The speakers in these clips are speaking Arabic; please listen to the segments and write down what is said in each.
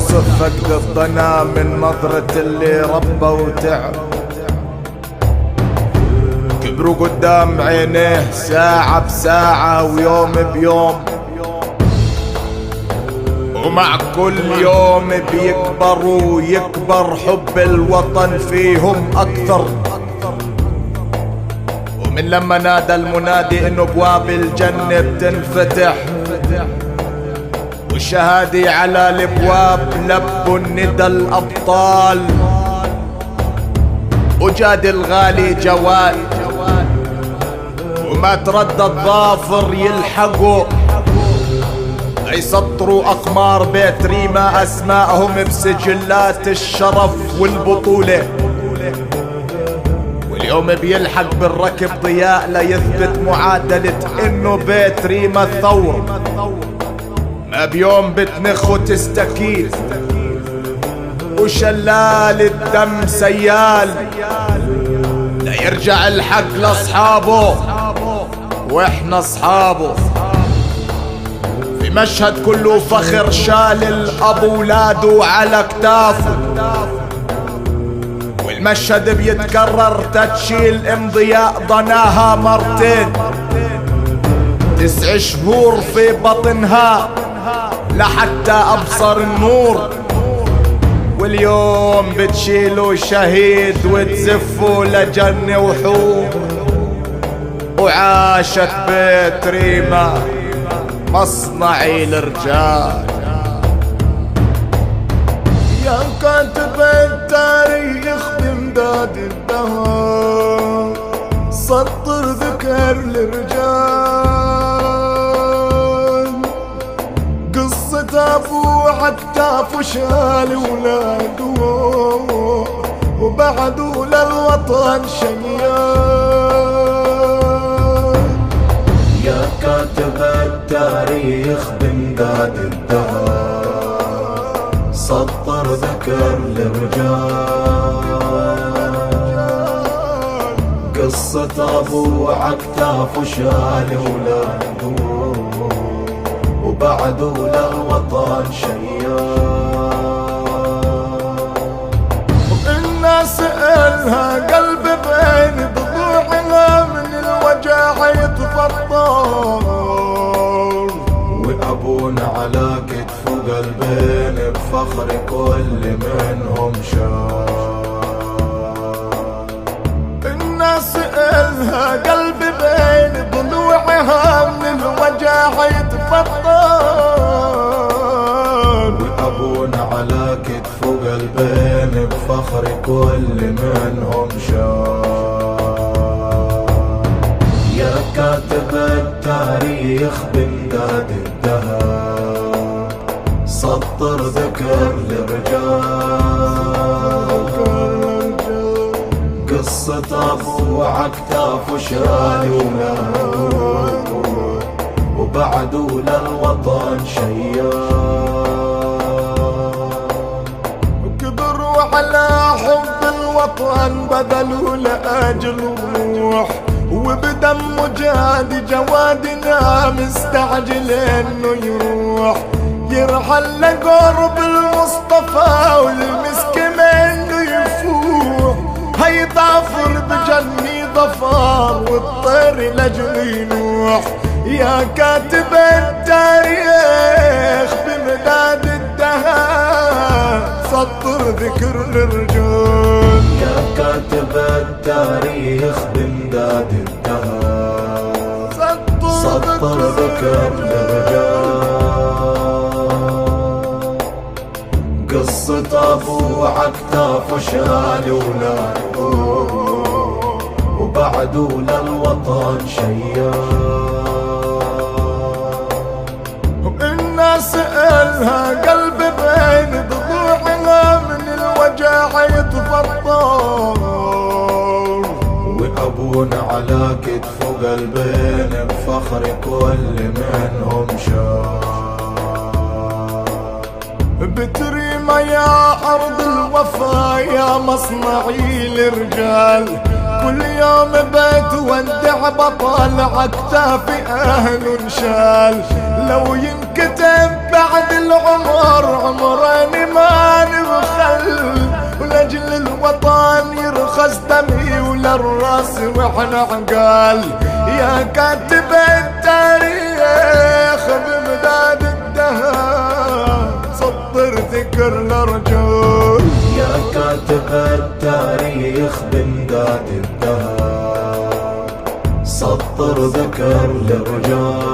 يوصف فقد الضنا من نظرة اللي ربى وتعب. كبروا قدام عينيه ساعة بساعة ويوم بيوم، ومع كل يوم بيكبر ويكبر حب الوطن فيهم أكثر. ومن لما نادى المنادي إنه أبواب الجنة بتنفتح والشهادة على الابواب، لبوا الندى الأبطال وجاد الغالي جواد، وما تردد ظافر يلحقوا يسطروا أقمار بيت ريما أسماءهم بسجلات الشرف والبطولة. واليوم بيلحق بالركب ضياء ليثبت معادلة إنه بيت ريما الثور ما بيوم بتنخ وتستكين، وشلال الدم سيال ليرجع الحق لأصحابه وإحنا أصحابه. في مشهد كله فخر شال الأب ولاده على كتافه، والمشهد بيتكرر تتشيل ام ضياء ضناها مرتين، 9 شهور في بطنها لحتى أبصر النور. واليوم بتشيلوا شهيد وتزفوا لجنة وحور، وعاشت بيت ريما مصنعي الرجال. يا كاتب التاريخ بامداد الدهر سطر ذكر الرجال، قصة ابو عكتاف وشال ولاده وبعده للوطن شيال. يا كاتب التاريخ بامداد الدهر سطر ذكر الرجال، قصة ابو عكتاف وشال ولاده وبعده للوطن شيال. الناس إلها قلب بين ضلوعها من الوجع يتفطر، وأبونا على كتفه قلبين بفخر كل منهم شال. الناس إلها قلب بين ضلوعها من الوجع يتفطر، وأبونا على كتفه قلبين بفخر كل منهم شال. يا كاتب التاريخ بامداد الدهر سطر ذكر الرجال، قصة ابو عكتاف وشال ولاده وبعده للوطن شيال. كبروا على حب الوطن بذلوا لأجل روح، وبدم جاد جوادنا مستعجل انه يروح، يرحل لقرب المصطفى والمسك منه يفوح. هي ظافر بجني ظفار والطير لجل ينوح. يا كاتب التاريخ بمداد الدهر سطر ذكر الرجال. يا كاتب التاريخ بمداد الدهر سطر ذكر الرجال، قصة ابو عكتاف وشال ولاده وبعده للوطن شيال. الناس إلها قلب بين ضلوعها من الوجع يتفطر، وأبونا على كتفه قلبين بفخر كل منهم شال. بتريما يا أرض الوفا يا مصنعي الرجال، كل يوم بتودع بطل عكتافي أهل انشال. لو ينكتب بعد العمر عمرين ما راس واحنا عقال. يا كاتب التاريخ بمداد الدهر سطر ذكر الرجال. يا كاتب التاريخ بمداد الدهر سطر ذكر للرجال.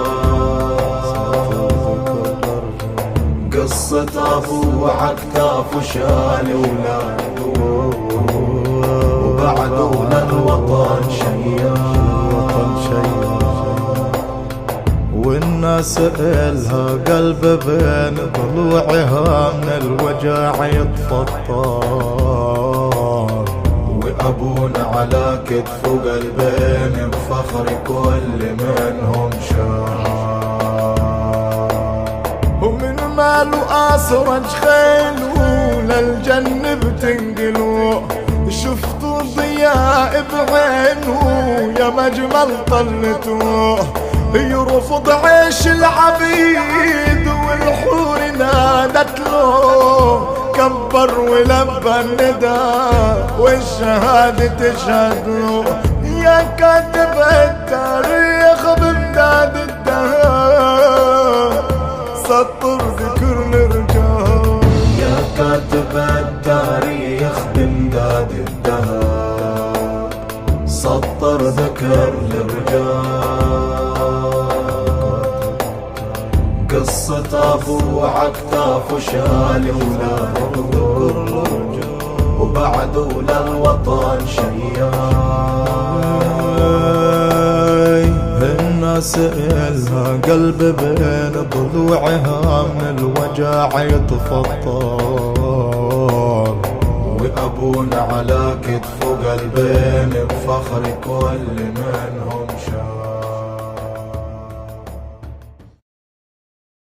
قصة أبو عكتاف وشال ولاده وبعده للوطن شيال. والناس إلها قلب بين ضلوعها من الوجع يتفطر. وأبونا على كتفه قلبين بفخر كل منهم شار. ومن ماله أسرج خيله للجنة بتنقلوا. شفتوا ضياء بعينه يا مجمل طلته. يرفض عيش العبيد والحور نادت له. كبر ولبى النداء والشهادة تشهد له. يا كاتب التاريخ بمداد الدهر سطر ذكر الرجال. يا كاتب التاريخ بمداد الدهر سطر ذكر للرجال. قصة أبو عكتاف وشال ولاده وبعده للوطن شيال. الناس إلها قلب بين ضلوعها من الوجع يتفطر. وأبونا على كتفه قلبين بفخر كل منهم شار.